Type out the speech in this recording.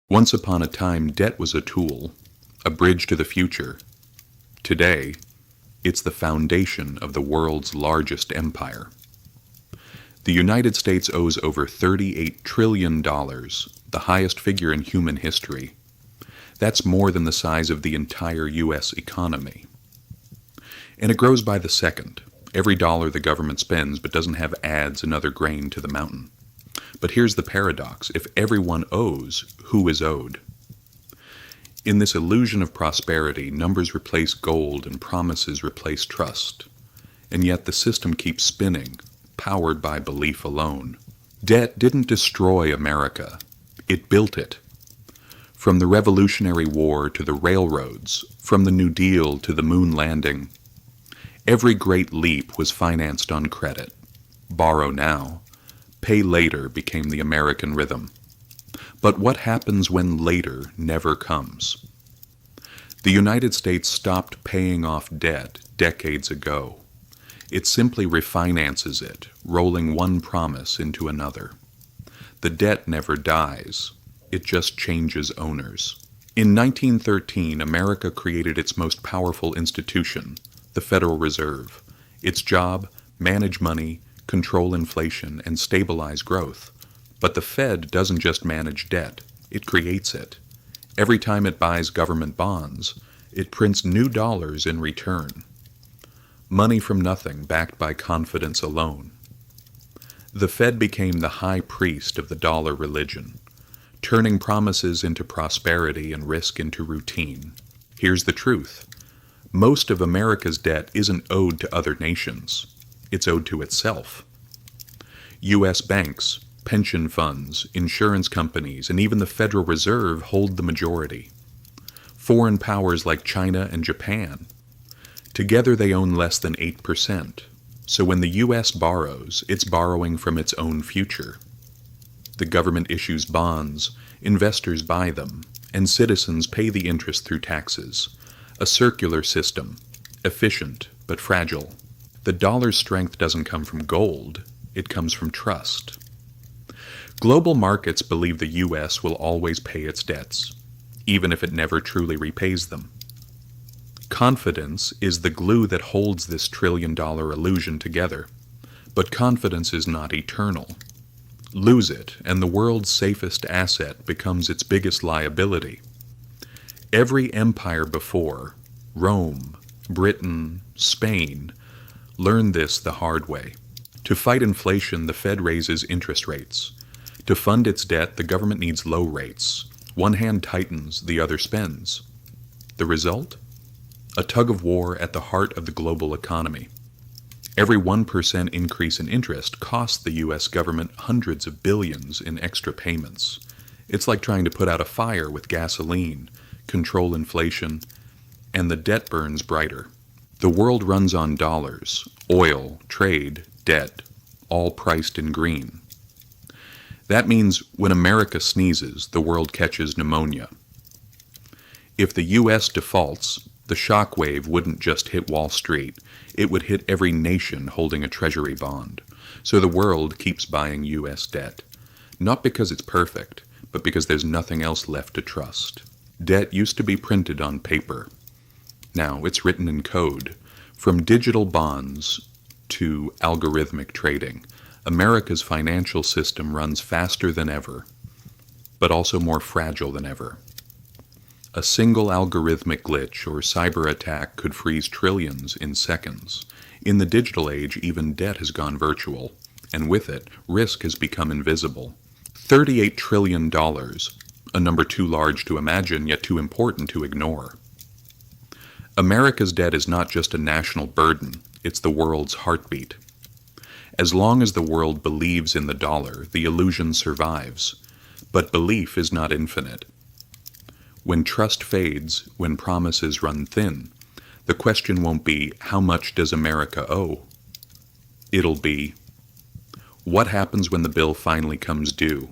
Once upon a time, debt was a tool, a bridge to the future. Today, it's the foundation of the world's largest empire. The United States owes over $38 trillion, the highest figure in human history. That's more than the size of the entire U.S. economy. And it grows by the second. Every dollar the government spends but doesn't have adds another grain to the mountain. But here's the paradox. If everyone owes, who is owed? In this illusion of prosperity, numbers replace gold and promises replace trust. And yet the system keeps spinning, powered by belief alone. Debt didn't destroy America. It built it. From the Revolutionary War to the railroads, from the New Deal to the moon landing, every great leap was financed on credit. Borrow now, pay later became the American rhythm. But what happens when later never comes? The United States stopped paying off debt decades ago. It simply refinances it, rolling one promise into another. The debt never dies. It just changes owners. In 1913, America created its most powerful institution, the Federal Reserve. Its job, manage money, control inflation, and stabilize growth. But the Fed doesn't just manage debt, it creates it. Every time it buys government bonds, it prints new dollars in return. Money from nothing, backed by confidence alone. The Fed became the high priest of the dollar religion, turning promises into prosperity and risk into routine. Here's the truth. Most of America's debt isn't owed to other nations. It's owed to itself. U.S. banks, pension funds, insurance companies, and even the Federal Reserve hold the majority. Foreign powers like China and Japan, together they own less than 8%. So when the U.S. borrows, it's borrowing from its own future. The government issues bonds, investors buy them, and citizens pay the interest through taxes. A circular system, efficient but fragile. The dollar's strength doesn't come from gold, it comes from trust. Global markets believe the U.S. will always pay its debts, even if it never truly repays them. Confidence is the glue that holds this trillion-dollar illusion together, but confidence is not eternal. Lose it, and the world's safest asset becomes its biggest liability. Every empire before, Rome, Britain, Spain, learned this the hard way. To fight inflation, the Fed raises interest rates. To fund its debt, the government needs low rates. One hand tightens, the other spends. The result? A tug-of-war at the heart of the global economy. Every 1% increase in interest costs the U.S. government hundreds of billions in extra payments. It's like trying to put out a fire with gasoline, control inflation, and the debt burns brighter. The world runs on dollars, oil, trade, debt, all priced in green. That means when America sneezes, the world catches pneumonia. If the U.S. defaults, the shock wave wouldn't just hit Wall Street, it would hit every nation holding a treasury bond. So the world keeps buying U.S. debt. Not because it's perfect, but because there's nothing else left to trust. Debt used to be printed on paper. Now it's written in code. From digital bonds to algorithmic trading, America's financial system runs faster than ever, but also more fragile than ever. A single algorithmic glitch or cyber attack could freeze trillions in seconds. In the digital age, even debt has gone virtual, and with it, risk has become invisible. $38 trillion, a number too large to imagine, yet too important to ignore. America's debt is not just a national burden, it's the world's heartbeat. As long as the world believes in the dollar, the illusion survives. But belief is not infinite. When trust fades, when promises run thin, the question won't be, how much does America owe? It'll be, what happens when the bill finally comes due?